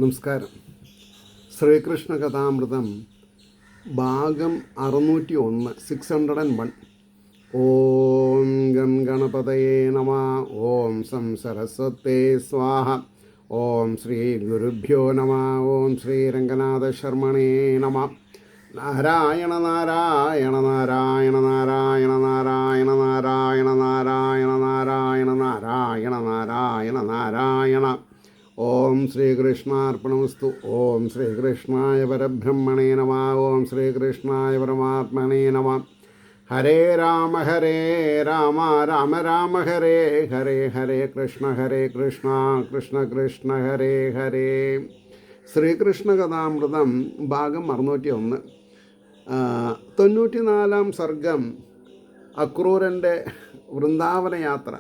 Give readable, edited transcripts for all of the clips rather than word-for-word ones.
നമസ്കാരം. ശ്രീകൃഷ്ണ കഥാമൃതം ഭാഗം 601 601. ഓം ഗം ഗണപതയേ നമ. ഓം സം സരസ്വതേ സ്വാഹ. ഓം ശ്രീ ഗുരുഭ്യോ നമ. ഓം ശ്രീ രംഗനാഥ ശർമ്മണേ നമ. നാരായണ നാരായണ നാരായണ നാരായണ നാരായണ നാരായണ നാരായണ നാരായണ നാരായണ നാരായണ നാരായണ. ഓം ശ്രീകൃഷ്ണാർപ്പണമസ്തു. ഓം ശ്രീകൃഷ്ണായ പരബ്രഹ്മണേ നമ. ഓം ശ്രീകൃഷ്ണായ പരമാത്മനേ നമ. ഹരേ രാമ രാമ രാമ ഹരേ ഹരേ, ഹരേ കൃഷ്ണ കൃഷ്ണ കൃഷ്ണ ഹരേ ഹരേ. ശ്രീകൃഷ്ണ കഥാമൃതം ഭാഗം 601. 94-ാം സർഗം അക്രൂരൻ്റെ വൃന്ദാവന യാത്ര.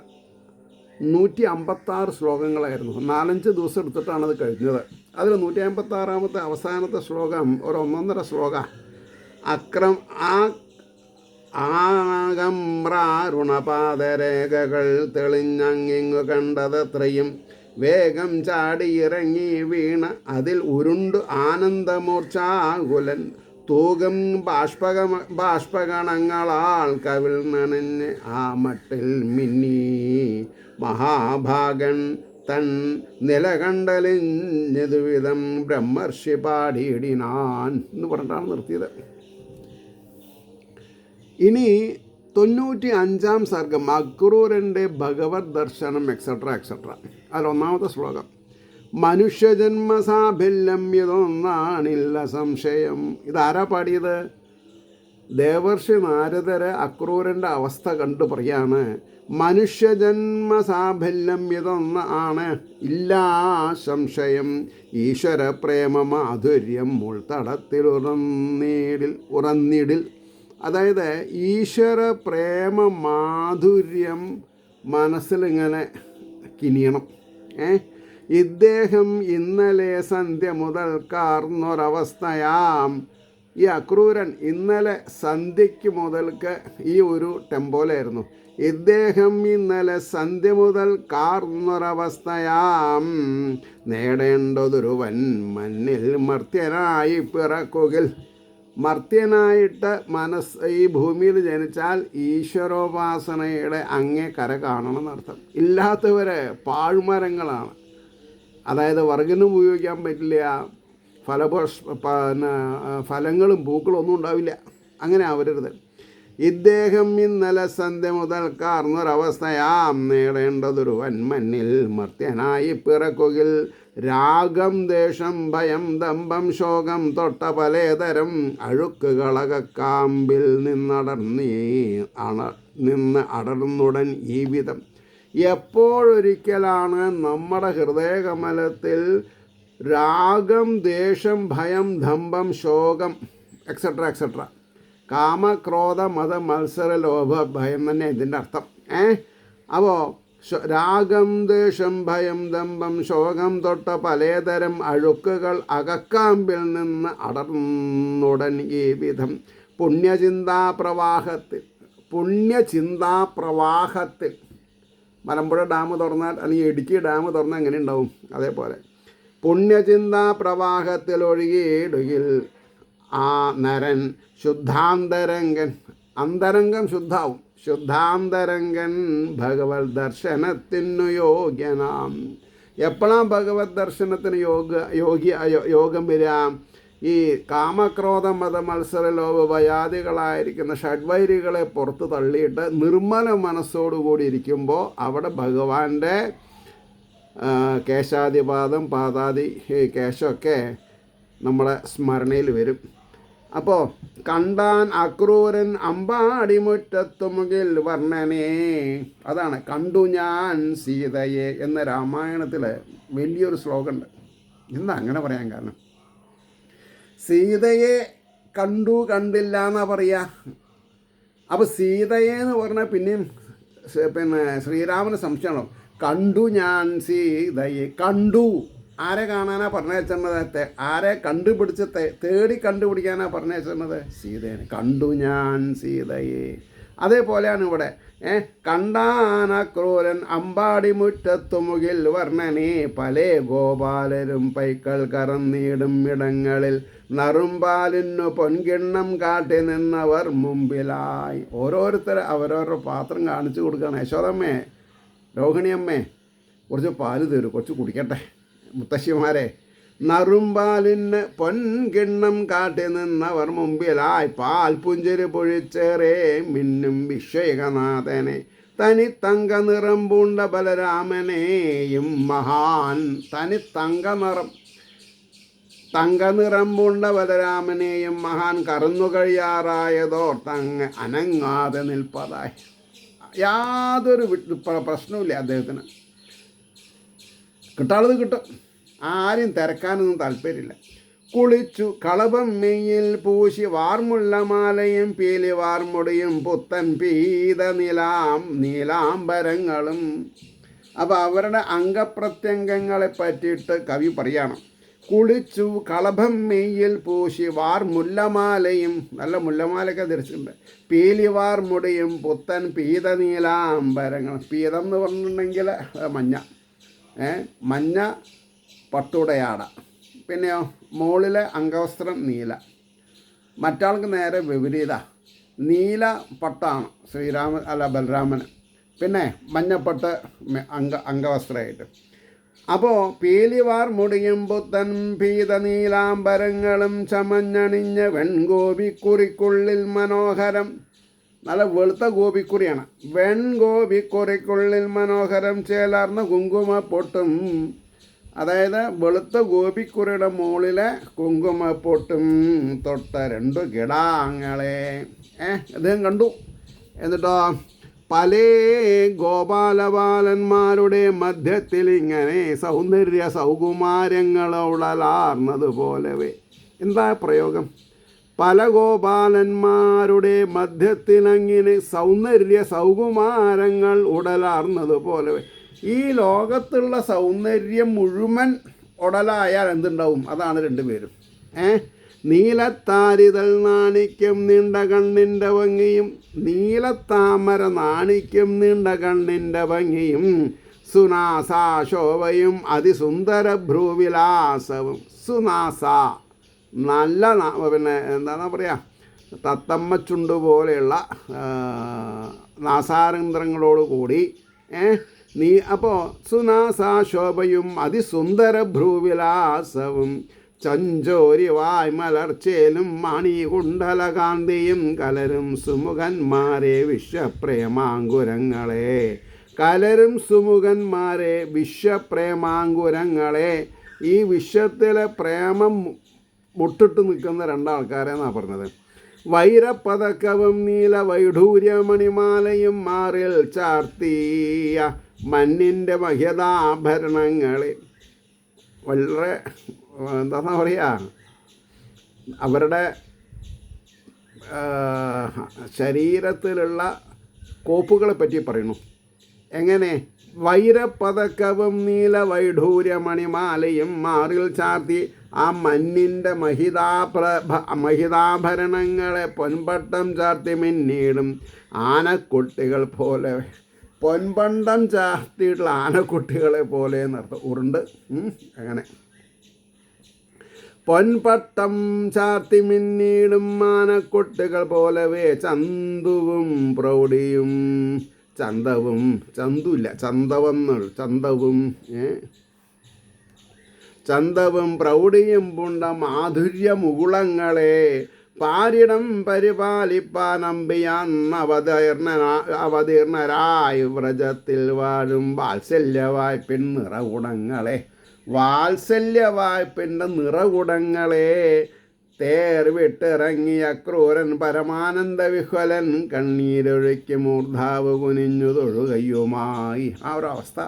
156 ശ്ലോകങ്ങളായിരുന്നു. 4-5 ദിവസം എടുത്തിട്ടാണത് കഴിഞ്ഞത്. അതിൽ 156-ാമത്തെ അവസാനത്തെ ശ്ലോകം ഒരു 1.5 ശ്ലോക. ആകമ്രാരുണപാദരേഖകൾ തെളിഞ്ഞങ്ങിങ്ങു കണ്ടതത്രയും വേഗം ചാടിയിറങ്ങി വീണ അതിൽ ഉരുണ്ടു ആനന്ദമൂർച്ഛാകുലൻ തൂകം ബാഷ്പഗണങ്ങളാൽ കവിൾ നനഞ്ഞ് ആ മട്ടിൽ മിന്നി മഹാഭാഗൻ തൻ നിലകണ്ടലിഞ്ഞതുവിധം ബ്രഹ്മർഷി പാടിയിടിനാൻ എന്ന് പറഞ്ഞിട്ടാണ് നിർത്തിയത്. ഇനി 95-ാം സർഗം അക്രൂരൻ്റെ ഭഗവത് ദർശനം എക്സെട്ര. അതിൽ 1-ാമത്തെ ശ്ലോകം. മനുഷ്യജന്മസാഫല്യം ഇതൊന്നാണില്ല സംശയം. ഇതാരാ പാടിയത്? ദേവർഷി നാരദര് അക്രൂരൻ്റെ അവസ്ഥ കണ്ടു പറയാണ്, മനുഷ്യജന്മസാഫല്യം ഇതൊന്നാണ് ഇല്ലാ സംശയം. ഈശ്വര പ്രേമ മാധുര്യം മുൾത്തടത്തിൽ ഉറന്നിടിൽ. അതായത് ഈശ്വര പ്രേമ മാധുര്യം മനസ്സിലിങ്ങനെ കിനിയണം. ഇദ്ദേഹം ഇന്നലെ സന്ധ്യ മുതൽ കാർന്നൊരവസ്ഥയാം. ഈ അക്രൂരൻ ഇന്നലെ സന്ധ്യയ്ക്ക് മുതൽക്ക് ഈ ഒരു ടെമ്പോലായിരുന്നു. ഇദ്ദേഹം ഇന്നലെ സന്ധ്യ മുതൽ കാർന്നൊരവസ്ഥയാം. നേടേണ്ടതൊരുവൻ മണ്ണിൽ മർത്യനായി പിറക്കുകിൽ. മർത്യനായിട്ട് ഈ ഭൂമിയിൽ ജനിച്ചാൽ ഈശ്വരോപാസനയുടെ അങ്ങേ കര കാണണമെന്നർത്ഥം. ഇല്ലാത്തവർ പാഴ്മരങ്ങളാണ്. അതായത് വർഗിനും ഉപയോഗിക്കാൻ പറ്റില്ല, ഫലങ്ങളും പൂക്കളും ഒന്നും ഉണ്ടാവില്ല. അങ്ങനെ ആവരുത്. ഇദ്ദേഹം ഇന്നലെ സന്ധ്യ മുതൽ കാർന്നൊരവസ്ഥയാം. നേടേണ്ടതൊരു വൻമന്നിൽ മർത്യനായി പിറക്കുകിൽ. രാഗം ദേഷം ഭയം ദമ്പം ശോകം തൊട്ട പലേതരം അഴുക്കുകളകാമ്പിൽ നിന്ന് അടർന്നുടൻ ഈ വിധം. എപ്പോഴൊരിക്കലാണ് നമ്മുടെ ഹൃദയകമലത്തിൽ രാഗം ദേഷം ഭയം ദമ്പം ശോകം എക്സെട്ര കാമക്രോധ മത മത്സര ലോഭ ഭയം തന്നെ ഇതിൻ്റെ അർത്ഥം. അപ്പോൾ രാഗം ദേഷം ഭയം ദമ്പം ശോകം തൊട്ട പലേതരം അഴുക്കുകൾ അകക്കാമ്പിൽ നിന്ന് അടർന്നുടൻ ഈ വിധം. പുണ്യചിന്താപ്രവാഹത്തിൽ മലമ്പുഴ ഡാം തുറന്നാൽ അല്ലെങ്കിൽ ഇടുക്കി ഡാം തുറന്നാൽ എങ്ങനെ ഉണ്ടാവും? അതേപോലെ പുണ്യചിന്താപ്രവാഹത്തിൽ ഒഴുകിയിടുകിൽ ആ നരൻ ശുദ്ധാന്തരംഗൻ, അന്തരംഗം ശുദ്ധാവും, ശുദ്ധാന്തരംഗൻ ഭഗവത് ദർശനത്തിനു യോഗ്യനാം. എപ്പോഴാണ് ഭഗവത് ദർശനത്തിന് യോഗം വരിക? ഈ കാമക്രോധ മത മത്സര ലോഭ ഭയാദികളായിരിക്കുന്ന ഷഡ്വൈരികളെ പുറത്ത് തള്ളിയിട്ട് നിർമ്മല മനസ്സോടുകൂടി ഇരിക്കുമ്പോൾ അവിടെ ഭഗവാന്റെ കേശാദിപാദം പാദാദി കേശമൊക്കെ നമ്മുടെ സ്മരണയിൽ വരും. അപ്പോൾ കണ്ടാൻ അക്രൂരൻ അമ്പാടിമുറ്റത്തുമുകിൽ വർണ്ണനേ. അതാണ് കണ്ടു ഞാൻ സീതയെ എന്ന രാമായണത്തിൽ വലിയൊരു ശ്ലോകമുണ്ട്. എന്താ അങ്ങനെ പറയാൻ കാരണം? സീതയെ കണ്ടില്ല എന്നാണ് പറയുക. അപ്പോൾ സീതയെ എന്ന് പറഞ്ഞാൽ പിന്നെയും ശ്രീരാമന് സംശയമാണോ? കണ്ടു ഞാൻ സീതയെ. കണ്ടു ആരെ കാണാനാ പറഞ്ഞത്? ആരെ കണ്ടുപിടിച്ച് തേടി കണ്ടുപിടിക്കാനാ പറഞ്ഞത്? സീതയെ. കണ്ടു ഞാൻ സീതയെ. അതേപോലെയാണ് ഇവിടെ കണ്ടാന ക്രൂരൻ അമ്പാടി മുറ്റത്തു മുകിൽ വർണ്ണനെ പലേ ഗോപാലരും പൈക്കൾ കറന്നിടും ഇടങ്ങളിൽ നറുമ്പാലിനു പൊൻകിണ്ണം കാട്ടി നിന്നവർ മുമ്പിലായി. ഓരോരുത്തർ അവരവരുടെ പാത്രം കാണിച്ചു കൊടുക്കുകയാണ്. യശോദമ്മേ, രോഹിണിയമ്മേ, കുറച്ച് പാല് തരൂ, കുറച്ച് കുടിക്കട്ടെ. മുത്തശ്ശിമാരെ, നറുമ്പാലിന് പൊൻകിണ്ണം കാട്ടി നിന്നവർ മുമ്പിലായി പാൽ പുഞ്ചിരി പൊഴിച്ചേറെ മിന്നും വിശ്വൈകനാഥനെ തനി തങ്ക നിറം പൂണ്ട ബലരാമനെയും മഹാൻ. തനി തങ്കനിറം പൂണ്ട ബലരാമനെയും മഹാൻ കറന്നു കഴിയാറായതോർ തങ്ങ് അനങ്ങാതെ നിൽപ്പതായി. യാതൊരു പ്രശ്നവുമില്ല അദ്ദേഹത്തിന്. കിട്ടാനുള്ളത് കിട്ടും, ആരും തിരക്കാനൊന്നും താല്പര്യമില്ല. കുളിച്ചു കളഭം മെയ്യിൽ പൂശി വാർമുള്ളമാലയും പീലി വാർമുടിയും പുത്തൻ പീത നീലാംബരങ്ങളും. അപ്പോൾ അവരുടെ അംഗപ്രത്യംഗങ്ങളെ പറ്റിയിട്ട് കവി പറയണം. കുളിച്ചു കളഭം മെയ്യിൽ പൂശി വാർമുല്ലമാലയും, നല്ല മുല്ലമാലയൊക്കെ ധരിച്ചിട്ടുണ്ട്, പീലി വാർമുടിയും പുത്തൻ പീത നീലാംബരങ്ങളും. പീതം എന്ന് പറഞ്ഞിട്ടുണ്ടെങ്കിൽ മഞ്ഞ പട്ടുടയാട, പിന്നെയോ മുകളിലെ അംഗവസ്ത്രം നീല. മറ്റാൾക്ക് നേരെ വിപരീത, നീല പട്ടാണ് ബലരാമന്, പിന്നെ മഞ്ഞപ്പട്ട് അംഗവസ്ത്രമായിട്ട്. അപ്പോൾ പീലിവാർ മുടിയും പുത്തൻ പീത നീലാംബരങ്ങളും ചമഞ്ഞണിഞ്ഞ വെൺഗോപിക്കുറിക്കുള്ളിൽ മനോഹരം. നല്ല വെളുത്ത ഗോപിക്കുറിയാണ്. വെൺഗോപിക്കുറിക്കുള്ളിൽ മനോഹരം ചേലാർന്ന കുങ്കുമപ്പൊട്ടും. അതായത് വെളുത്ത ഗോപിക്കുറിയുടെ മുകളിലെ കുങ്കുമപ്പൊട്ടും തൊട്ട 2 കിടാങ്ങളെ അദ്ദേഹം കണ്ടു. എന്നിട്ടോ പല ഗോപാലബാലന്മാരുടെ മധ്യത്തിൽ ഇങ്ങനെ സൗന്ദര്യ സൗകുമാര്യങ്ങളുടലാർന്നതുപോലവേ. എന്താ പ്രയോഗം? പല ഗോപാലന്മാരുടെ മധ്യത്തിലങ്ങനെ സൗന്ദര്യ സൗകുമാരങ്ങൾ ഉടലാർന്നതുപോലവേ. ഈ ലോകത്തുള്ള സൗന്ദര്യം മുഴുവൻ ഉടലായാൽ എന്തുണ്ടാവും? അതാണ് 2 പേരും. നീലത്താരിതൾ നാണിക്കും നീണ്ട കണ്ണിൻ്റെ ഭംഗിയും, നീലത്താമര നാണിക്കും നീണ്ട കണ്ണിൻ്റെ ഭംഗിയും, സുനാസാശോഭയും അതിസുന്ദര ഭ്രൂവിലാസവും. സുനാസ നല്ല പിന്നെ എന്താണ് പറയുക, തത്തമ്മ ചുണ്ട് പോലെയുള്ള നാസാരന്ധ്രങ്ങളോട് കൂടി അപ്പോൾ സുനാസാശോഭയും അതിസുന്ദര ഭ്രൂവിലാസവും, ചഞ്ചോരിവായ് മലർച്ചേലും മണികുണ്ടലകാന്തിയും കലരും സുമുഖന്മാരെ വിശ്വപ്രേമാങ്കുരങ്ങളെ. കലരും സുമുഖന്മാരെ വിശ്വപ്രേമാങ്കുരങ്ങളെ. ഈ വിശ്വത്തിലെ പ്രേമം മുട്ടിട്ട് നിൽക്കുന്ന 2 ആൾക്കാരെന്നാണ് പറഞ്ഞത്. വൈരപ്പതക്കവും നീല വൈഢൂര്യമണിമാലയും മാറിൽ ചാർത്തിയ മന്നിൻ്റെ മഹ്യതാഭരണങ്ങളെ. വളരെ എന്താ പറയുക, അവരുടെ ശരീരത്തിലുള്ള കോപ്പുകളെ പറ്റി പറയുന്നു. എങ്ങനെ? വൈരപ്പതക്കവും നീല വൈഢൂര്യമണിമാലയും മാറിൽ ചാർത്തി ആ മന്നിൻ്റെ മഹിതാഭരണങ്ങളെ പൊൻപട്ടം ചാർത്തി മിന്നീടും ആനക്കുട്ടികൾ പോലെ. പൊൻപണ്ടം ചാർത്തിയിട്ടുള്ള ആനക്കുട്ടികളെ പോലെ എന്നർത്ഥം. ഉരുണ്ട് അങ്ങനെ പൊൻപട്ടം ചാർത്തി മിന്നീടും ആനക്കുട്ടികൾ പോലവേ. ചന്തുവും പ്രൗഢിയും ചന്തവും, ചന്തുല്ല ചന്തവെന്നുള്ളു, ചന്തവും പ്രൗഢിയും പുണ്ട മാധുര്യ മുകുളങ്ങളെ പാരിടം പരിപാലിപ്പാനമ്പിയാൻ അവതീർണരായി വ്രജത്തിൽ വാഴും വാത്സല്യവായ്പിൻ നിറകുടങ്ങളെ. വാത്സല്യവായ്പിൻ്റെ നിറകുടങ്ങളെ. തേർ വിട്ടിറങ്ങിയ ക്രൂരൻ പരമാനന്ദ വിഹ്വലൻ കണ്ണീരൊഴുക്കി മൂർധാവ് കുനിഞ്ഞു തൊഴുകയുമായി. ആ ഒരവസ്ഥ.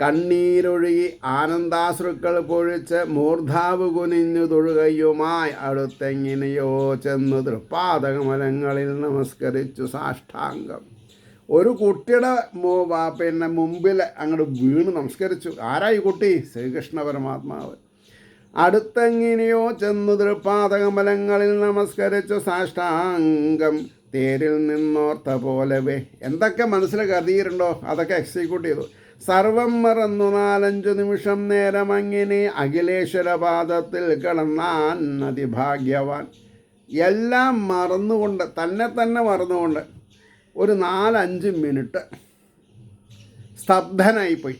കണ്ണീരൊഴുകി ആനന്ദാശ്രുക്കൾ പൊഴിച്ച് മൂർധാവ് കുനിഞ്ഞു തൊഴുകയുമായി അടുത്തെങ്ങനെയോ ചെന്നു തൃപ്പാദകമലങ്ങളിൽ നമസ്കരിച്ചു സാഷ്ടാംഗം. ഒരു കുട്ടിയുടെ പിന്നെ മുമ്പിൽ അങ്ങോട്ട് വീണ് നമസ്കരിച്ചു. ആരായി കുട്ടി? ശ്രീകൃഷ്ണ പരമാത്മാവ്. അടുത്തെങ്ങനെയോ ചെന്നു തൃപ്പാദകമലങ്ങളിൽ നമസ്കരിച്ചു സാഷ്ടാംഗം. തേരിൽ നിന്നോർത്ത പോലവേ. എന്തൊക്കെ മനസ്സിൽ കരുതിയിട്ടുണ്ടോ അതൊക്കെ എക്സിക്യൂട്ട് ചെയ്തു. സർവം മറന്നു 4-5 നിമിഷം നേരം അങ്ങനെ അഖിലേശ്വരപാദത്തിൽ കിടന്നാൻ അതിഭാഗ്യവാൻ. എല്ലാം മറന്നുകൊണ്ട്, തന്നെ മറന്നുകൊണ്ട് ഒരു 4-5 മിനിറ്റ് സ്തബ്ധനായിപ്പോയി.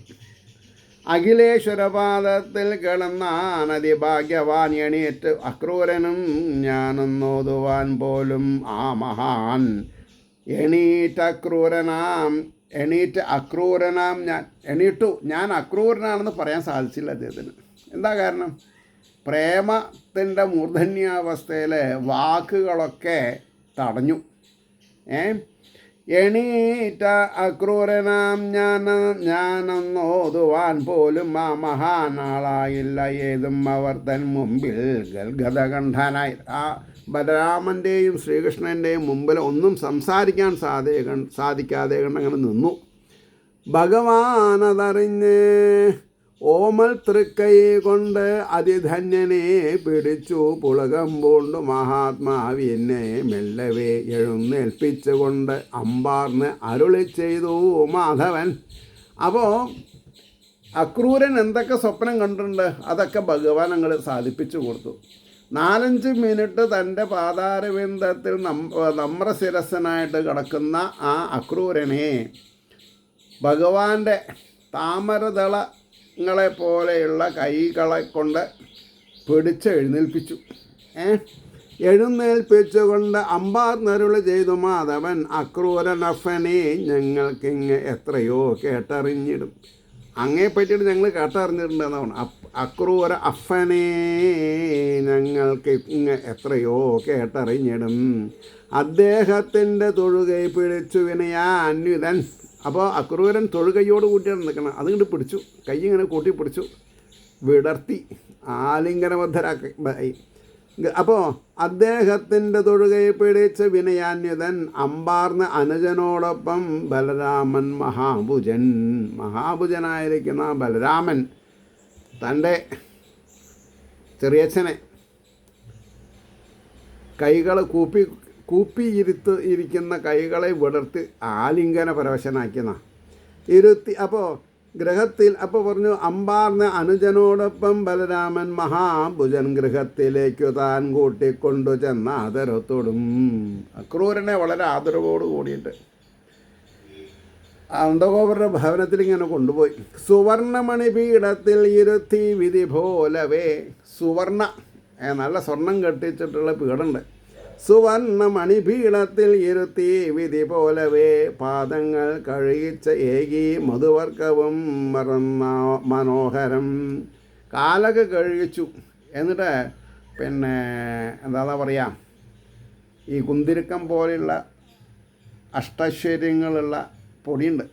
അഖിലേശ്വരപാദത്തിൽ കിടന്നാൻ അതിഭാഗ്യവാൻ. എണീറ്റ് അക്രൂരനും ഞാനെന്നോതുവാൻ പോലും ആ മഹാൻ. എണീറ്റ് അക്രൂരനാം ഞാൻ അക്രൂരനാണെന്ന് പറയാൻ സാധിച്ചില്ല അദ്ദേഹത്തിന്. എന്താ കാരണം? പ്രേമത്തിൻ്റെ മൂർധന്യാവസ്ഥയിൽ വാക്കുകളൊക്കെ തടഞ്ഞു. എണീറ്റ അക്രൂരനാം ഞാനെന്നോതുവാൻ പോലും ആ മഹാനാളായില്ല ഏതും അവർ തൻ മുമ്പിൽ ഗദ്ഗദകണ്ഠനായി. ആ ബലരാമൻ്റെയും ശ്രീകൃഷ്ണൻ്റെയും മുമ്പിൽ ഒന്നും സംസാരിക്കാൻ സാധിക്കാതെ കണ്ടങ്ങനെ നിന്നു. ഭഗവാനതറിഞ്ഞ് ഓമൽ തൃക്കൈ കൊണ്ട് അതിധന്യനെ പിടിച്ചു പുളകം പൂണ്ടു മഹാത്മാവിനെ മെല്ലവേ എഴുന്നേൽപ്പിച്ചുകൊണ്ട് അമ്പാർന്ന് അരുളി ചെയ്തു മാധവൻ. അപ്പോൾ അക്രൂരൻ എന്തൊക്കെ സ്വപ്നം കണ്ടിട്ടുണ്ട് അതൊക്കെ ഭഗവാൻ അങ്ങ് സാധിപ്പിച്ചു കൊടുത്തു. 4-5 മിനിറ്റ് തൻ്റെ പാതാരവിന്ദത്തിൽ നമ്രശിരസ്സനായിട്ട് കിടക്കുന്ന ആ അക്രൂരനെ ഭഗവാന്റെ താമരദളങ്ങളെ പോലെയുള്ള കൈകളെ കൊണ്ട് എഴുന്നേൽപ്പിച്ചുകൊണ്ട് അമ്പാർന്നരുളി ചെയ്തു മാധവൻ. അക്രൂരനഫനെ ഞങ്ങൾക്കിങ്ങ് എത്രയോ കേട്ടറിഞ്ഞിടും. അങ്ങേ പറ്റിയിട്ട് ഞങ്ങൾ കേട്ടറിഞ്ഞിട്ടുണ്ടെന്നാണ്. അക്രൂര അഫനെ ഞങ്ങൾക്ക് ഇങ്ങ് എത്രയോ കേട്ടറിഞ്ഞിടും. അദ്ദേഹത്തിൻ്റെ തൊഴുകൈ പിടിച്ചു വിനയാന്വിതൻ. അപ്പോൾ അക്രൂരൻ തൊഴുകൈയോട് കൂട്ടിയാണ് നിൽക്കണം. അതുകൊണ്ട് പിടിച്ചു, കൈ ഇങ്ങനെ കൂട്ടി പിടിച്ചു, വിടർത്തി ആലിംഗനബദ്ധരാക്കി. അപ്പോൾ അദ്ദേഹത്തിൻ്റെ തൊഴുകൈ പിടിച്ച് വിനയാന്വിതൻ അമ്പാർന്ന അനുജനോടൊപ്പം ബലരാമൻ മഹാഭുജനായിരിക്കുന്ന ബലരാമൻ തൻ്റെ ചെറിയച്ഛനെ കൈകൾ ഇരിക്കുന്ന കൈകളെ വിടർത്തി ആലിംഗന പരവശനാക്കിയെന്ന ഇരുത്തി. അപ്പോൾ ഗൃഹത്തിൽ പറഞ്ഞു അമ്പാർന്ന അനുജനോടൊപ്പം ബലരാമൻ മഹാഭുജൻ ഗൃഹത്തിലേക്കു താൻ കൂട്ടിക്കൊണ്ടു ചെന്ന ആദരത്തോടും. അക്രൂരനെ വളരെ ആദരവോട് കൂടിയിട്ട് നന്ദഗോപരുടെ ഭവനത്തിൽ ഇങ്ങനെ കൊണ്ടുപോയി. സുവർണമണിപീഠത്തിൽ ഇരുത്തി വിധി പോലവേ. നല്ല സ്വർണം കെട്ടിച്ചിട്ടുള്ള പീഠമുണ്ട്. സുവർണമണിപീഠത്തിൽ ഇരുത്തി വിധി പോലവേ പാദങ്ങൾ കഴുകിച്ച ഏകി മധുവർക്കവും മനോഹരം. കാലൊക്കെ കഴുകിച്ചു. എന്നിട്ട് എന്താ പറയുക, ഈ കുന്തിരുക്കം പോലെയുള്ള അഷ്ടൈശ്വര്യങ്ങളുള്ള പൊടിയുണ്ട്,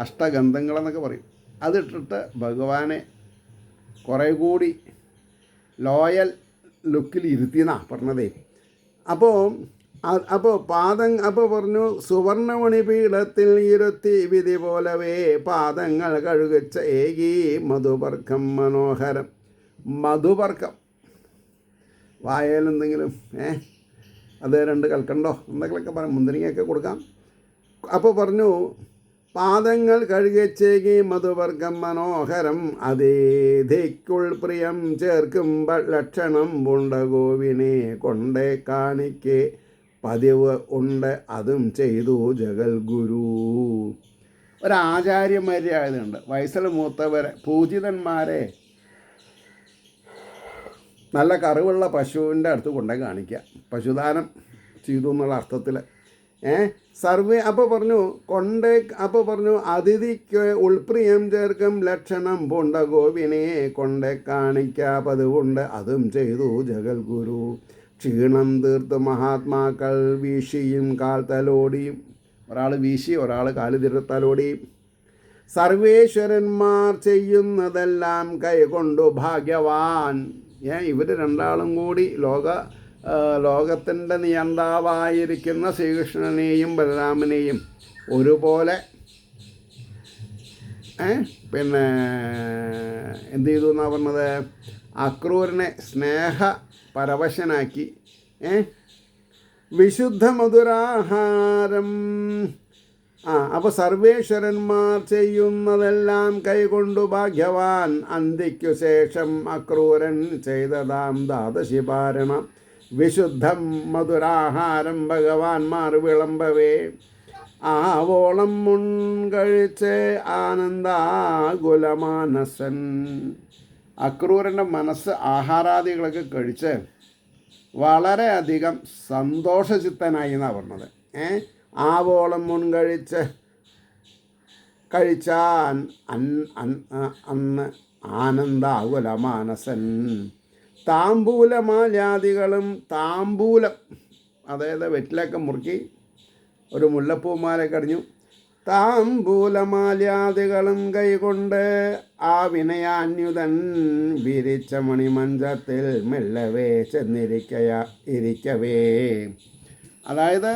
അഷ്ടഗന്ധങ്ങളെന്നൊക്കെ പറയും. അതിട്ടിട്ട് ഭഗവാനെ കുറേ കൂടി ലോയൽ ലുക്കിൽ ഇരുത്തിയെന്നാണ് പറഞ്ഞതേ. അപ്പോൾ പറഞ്ഞു സുവർണമണിപീഠത്തിൽ ഇരുത്തി വിധി പോലവേ പാദങ്ങൾ കഴുകിച്ച ഏകി മധുപർക്കം മനോഹരം. മധുപർക്കം വായലെന്തെങ്കിലും അത് 2 കൽക്കണ്ടോ എന്തെങ്കിലുമൊക്കെ പറയാം, മുന്തിരിങ്ങയൊക്കെ കൊടുക്കാം. അപ്പോൾ പറഞ്ഞു പാദങ്ങൾ കഴുകിച്ചേകി മധുവർഗം മനോഹരം അതേധിക്കുൾ പ്രിയം ചേർക്കും ലക്ഷണം പുണ്ടഗോവിനെ കൊണ്ടേ കാണിക്കെ പതിവ് ഉണ്ട് അതും ചെയ്തു ജഗൽ ഗുരു. ഒരാചാര്യമര്യാദയുണ്ട്. വയസ്സിൽ മൂത്തവരെ പൂജിതന്മാരെ നല്ല കറിവുള്ള പശുവിൻ്റെ അടുത്ത് കൊണ്ടേ കാണിക്കുക, പശുദാനം ചെയ്തു എന്നുള്ള അർത്ഥത്തിൽ. അപ്പോൾ പറഞ്ഞു അതിഥിക്ക് ഉൾപ്രിയം ചേർക്കും ലക്ഷണം പൂണ്ട ഗോവിനെ കൊണ്ടേ കാണിക്കാ പതിവുണ്ട് അതും ചെയ്തു ജഗൽ ഗുരു. ക്ഷീണം തീർത്ത് മഹാത്മാക്കൾ വീശിയും കാൽ തലോടിയും, ഒരാൾ വീശി ഒരാൾ കാല് തലോടിയും, സർവേശ്വരന്മാർ ചെയ്യുന്നതെല്ലാം കൈകൊണ്ടു ഭാഗ്യവാൻ. ഇവർ രണ്ടാളും കൂടി ലോകത്തിൻ്റെ നിയന്താവായിരിക്കുന്ന ശ്രീകൃഷ്ണനെയും ബലരാമനെയും ഒരുപോലെ എന്ത് ചെയ്തു എന്നാണ് പറഞ്ഞത്, അക്രൂരനെ സ്നേഹ പരവശനാക്കി വിശുദ്ധ മധുരാഹാരം. അപ്പോൾ സർവേശ്വരന്മാർ ചെയ്യുന്നതെല്ലാം കൈകൊണ്ടു ഭാഗ്യവാൻ, അന്തിക്കു ശേഷം അക്രൂരൻ ചെയ്തതാം ദ്വാദശിപാരണം. വിശുദ്ധം മധുരാഹാരം ഭഗവാൻമാർ വിളമ്പവേ, ആവോളം മുൻകഴിച്ച് ആനന്ദാകുലമാനസൻ. അക്രൂരൻ്റെ മനസ്സ് ആഹാരാദികളൊക്കെ കഴിച്ച് വളരെയധികം സന്തോഷചിത്തനായി എന്നാണ് പറഞ്ഞത്. ആവോളം കഴിച്ചാൻ അന്ന് ആനന്ദാകുലമാനസൻ. താമ്പൂലമാലാദികളും, താമ്പൂലം അതായത് വെറ്റിലൊക്കെ മുറുക്കി ഒരു മുല്ലപ്പൂമാല കടിഞ്ഞു. താമ്പൂലമാലാദികളും കൈകൊണ്ട് ആ വിനയാന്യുതൻ വിരിച്ച മണിമഞ്ചത്തിൽ മെല്ലവേ ഇരിക്കവേ. അതായത്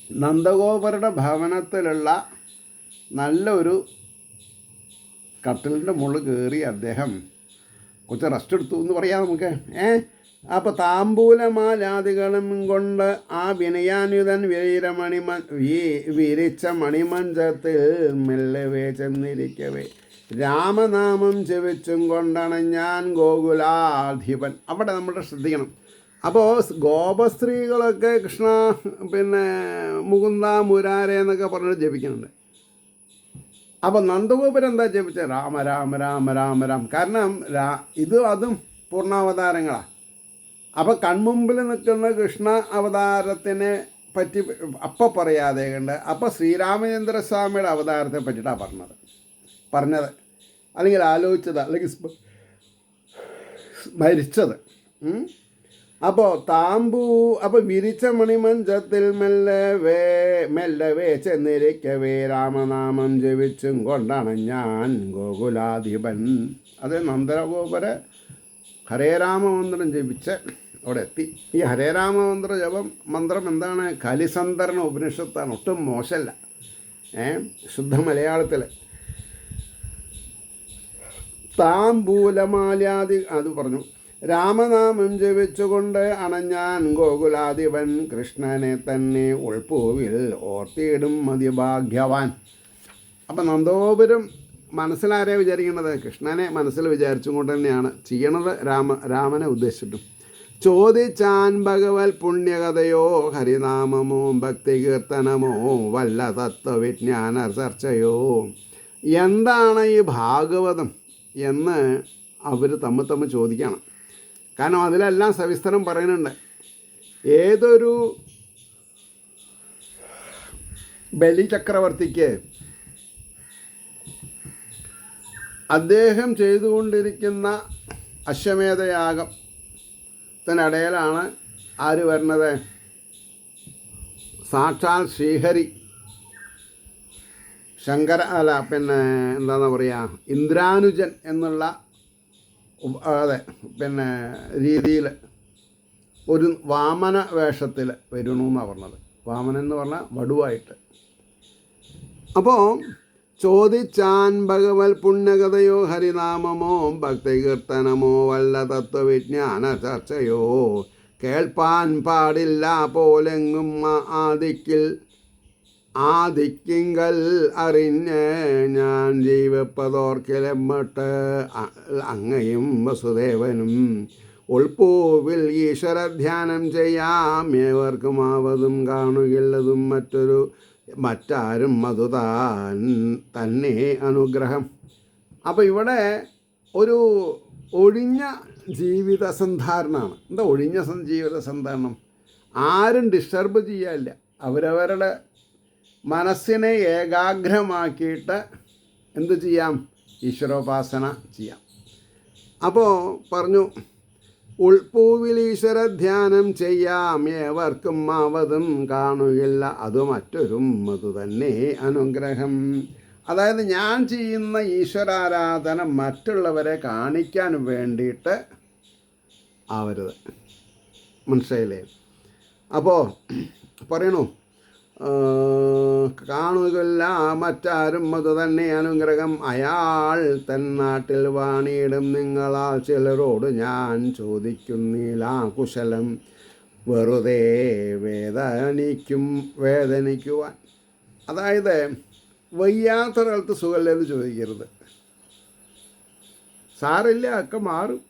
നന്ദഗോപരുടെ ഭവനത്തിലുള്ള നല്ലൊരു കട്ടിലിൻ്റെ മുകളിൽ കയറി അദ്ദേഹം കുറച്ച് റെസ്റ്റ് എടുത്തു എന്ന് പറയാം നമുക്ക്. അപ്പോൾ താമ്പൂലമാലാദികളും കൊണ്ട് ആ വിനയാന്യുതൻ വിരിച്ച മണിമഞ്ചത്തിൽ മെല്ലവേ ചെന്നിരിക്കവേ, രാമനാമം ജപിച്ചും കൊണ്ടാണ് ഞാൻ ഗോകുലാധിപൻ. അവിടെ നമ്മൾ ശ്രദ്ധിക്കണം. അപ്പോൾ ഗോപസ്ത്രീകളൊക്കെ കൃഷ്ണ മുകുന്ദ മുരാരെ എന്നൊക്കെ പറഞ്ഞിട്ട് ജപിക്കുന്നുണ്ട്. അപ്പോൾ നന്ദഗോപുരം എന്താ ജപിച്ചത്? രാമ രാമ രാമ രാമ രാം. കാരണം അതും പൂർണ്ണാവതാരങ്ങളാണ്. അപ്പോൾ കൺമുമ്പിൽ നിൽക്കുന്ന കൃഷ്ണ അവതാരത്തിനെ പറ്റി അപ്പം പറയാതെ കണ്ട് അപ്പോൾ ശ്രീരാമചന്ദ്രസ്വാമിയുടെ അവതാരത്തെ പറ്റിയിട്ടാണ് പറഞ്ഞത് അല്ലെങ്കിൽ ആലോചിച്ചത് അല്ലെങ്കിൽ സ്മരിച്ചത്. അപ്പോൾ വിരിച്ച മണിമഞ്ചത്തിൽ മെല്ലവേ ചെന്നിരിക്കവേ, രാമനാമം ജപിച്ചും കൊണ്ടാണ് ഞാൻ ഗോകുലാധിപൻ. അത് നന്ദഗോപുര ഹരേ രാമമന്ത്രം ജപിച്ച് അവിടെ എത്തി. ഈ ഹരേ രാമമന്ത്ര മന്ത്രം എന്താണ്? കലിസന്ധരണ ഉപനിഷത്താണ്, ഒട്ടും മോശമല്ല. ശുദ്ധ മലയാളത്തിൽ താമ്പൂലമാലാദി അത് പറഞ്ഞു. രാമനാമം ജപിച്ചുകൊണ്ട് അണഞ്ഞാൻ ഗോകുലാധിപൻ, കൃഷ്ണനെ തന്നെ ഉൾപ്പൂവിൽ ഓർത്തിയിടും മതിഭാഗ്യവാൻ. അപ്പം നന്ദഗോപുരം മനസ്സിലാരെ വിചാരിക്കുന്നത്? കൃഷ്ണനെ മനസ്സിൽ വിചാരിച്ചും കൊണ്ട് തന്നെയാണ് ചെയ്യണത്, രാമനെ ഉദ്ദേശിച്ചിട്ടും. ചോദിച്ചാൻ ഭഗവത് പുണ്യകഥയോ ഹരിനാമമോ ഭക്തി കീർത്തനമോ വല്ല തത്വവിജ്ഞാന ചർച്ചയോ, എന്താണ് ഈ ഭാഗവതം എന്ന് അവർ തമ്മിൽ ചോദിക്കണം. കാരണം അതിലെല്ലാം സവിസ്തരം പറയുന്നുണ്ട്. ഏതൊരു ബലിചക്രവർത്തിക്ക് അദ്ദേഹം ചെയ്തുകൊണ്ടിരിക്കുന്ന അശ്വമേധയാഗത്തിനിടയിലാണ് ആര് വരുന്നത്? സാക്ഷാൽ ശ്രീഹരി എന്താണെന്ന് പറയുക, ഇന്ദ്രാനുജൻ എന്നുള്ള രീതിയിൽ ഒരു വാമന വേഷത്തിൽ വരണമെന്നാണ് പറഞ്ഞത്. വാമനൻ എന്ന് പറഞ്ഞാൽ വടുവായിട്ട്. അപ്പോൾ ചോദിച്ചാൻ ഭഗവത് പുണ്യകഥയോ ഹരിനാമമോ ഭക്തി കീർത്തനമോ വല്ല തത്വവിജ്ഞാന ചർച്ചയോ, കേൾപ്പാൻ പാടില്ല പോലെങ്ങും ആദിക്കിങ്കൽ അറിഞ്ഞ് ഞാൻ ജീവിപ്പതോർക്കിലെമ്മട്ട് അങ്ങയും വസുദേവനും ഉൾപ്പൂവിൽ ഈശ്വരധ്യാനം ചെയ്യാം, ഏവർക്കും ആവതും കാണുകില്ലതും മറ്റാരും തന്നെ അനുഗ്രഹം. അപ്പോൾ ഇവിടെ ഒരു ഒഴിഞ്ഞ ജീവിത സന്ധാരണമാണ്. എന്താ ഒഴിഞ്ഞ ജീവിത സന്ധാരണം? ആരും ഡിസ്റ്റർബ് ചെയ്യാനില്ല. അവരവരുടെ മനസ്സിനെ ഏകാഗ്രമാക്കിയിട്ട് എന്ത് ചെയ്യാം? ഈശ്വരോപാസന ചെയ്യാം. അപ്പോൾ പറഞ്ഞു, ഉൾപ്പൂവിൽ ഈശ്വര ധ്യാനം ചെയ്യാം, ഏവർക്കും ആവതും കാണുകയില്ല അത് തന്നെ അനുഗ്രഹം. അതായത് ഞാൻ ചെയ്യുന്ന ഈശ്വരാരാധന മറ്റുള്ളവരെ കാണിക്കാൻ വേണ്ടിയിട്ട് ആവരുത്. മനസ്സിലായില്ലേ? അപ്പോൾ പറയണു, കാണുകയില്ല മറ്റാരും തന്നെ അനുഗ്രഹം, അയാൾ തന്നാട്ടിൽ വാണിയിടും നിങ്ങളാൽ ചിലരോട് ഞാൻ ചോദിക്കുന്നില്ല കുശലം. വെറുതെ വേദനിക്കുവാൻ. അതായത് വയ്യാത്തൊരാൾക്ക് സുഖമില്ലെന്ന് ചോദിക്കരുത്. സാറില്ല, ഒക്കെ മാറും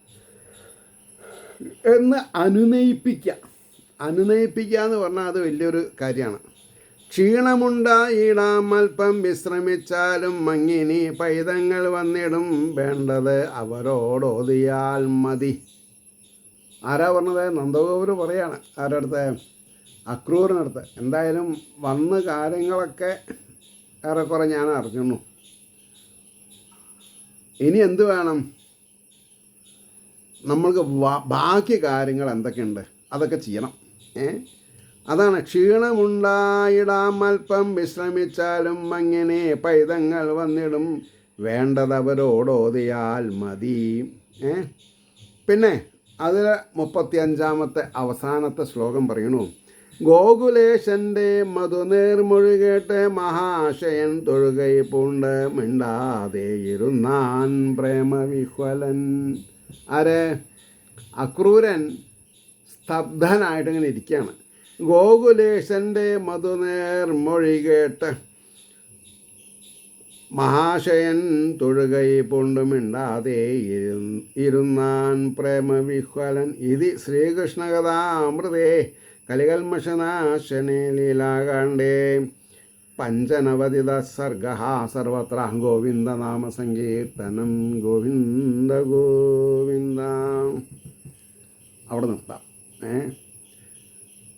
എന്ന് അനുനയിപ്പിക്കുക എന്ന് പറഞ്ഞാൽ അത് വലിയൊരു കാര്യമാണ്. ക്ഷീണമുണ്ടായിടാം അല്പം വിശ്രമിച്ചാലും മങ്ങിനി പൈതങ്ങൾ വന്നിടും വേണ്ടത് അവരോടോതിയാൽ മതി. ആരാ പറഞ്ഞത്? നന്ദഗോപുര് പറയാണ്. ആരുടെ അടുത്ത്? അക്രൂരിനടുത്ത്. എന്തായാലും വന്ന കാര്യങ്ങളൊക്കെ ഏറെക്കുറെ ഞാൻ അറിഞ്ഞു. ഇനി എന്ത് വേണം? നമ്മൾക്ക് ബാക്കി കാര്യങ്ങൾ എന്തൊക്കെയുണ്ട് അതൊക്കെ ചെയ്യണം. അതാണ് ക്ഷീണമുണ്ടായിടാം അല്പം വിശ്രമിച്ചാലും അങ്ങനെ പൈതങ്ങൾ വന്നിടും വേണ്ടതവരോടോതിയാൽ മതി. പിന്നെ അതിൽ 35 അവസാനത്തെ ശ്ലോകം പറയണു. ഗോകുലേശൻ്റെ മധുനേർമൊഴി കേട്ട് മഹാശയൻ തൊഴുകൈ പൂണ്ട് മിണ്ടാതെ ഇരുന്നാൻ പ്രേമവിഹ്വലൻ. ആരെ? അക്രൂരൻ സ്തബ്ധനായിട്ടിങ്ങനെ ഇരിക്കുകയാണ്. ഗോകുലേശൻ്റെ മധുനേർമൊഴി കേട്ട് മഹാശയൻ തൊഴുകൈ പൂണ്ടുമിണ്ടാതെ ഇരുന്നാൻ പ്രേമവിഹ്വലൻ. ഇതി ശ്രീകൃഷ്ണകഥാമൃതേ കലികൽമഷനാശനെ ലീലാകാണ്ഡേ പഞ്ചനവതിത സർഗഃ സർവത്ര ഗോവിന്ദനാമസങ്കീർത്തനം. ഗോവിന്ദ ഗോവിന്ദ. അവിടെ നിർത്താം.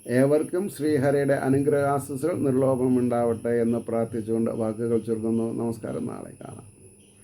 ഏവർക്കും ശ്രീഹരിയുടെ അനുഗ്രഹാശിസ്സുകൾ നിർലോഭമുണ്ടാവട്ടെ എന്ന് പ്രാർത്ഥിച്ചുകൊണ്ട് വാക്കുകൾ ചുരുക്കുന്നു. നമസ്കാരം. നാളെ കാണാം.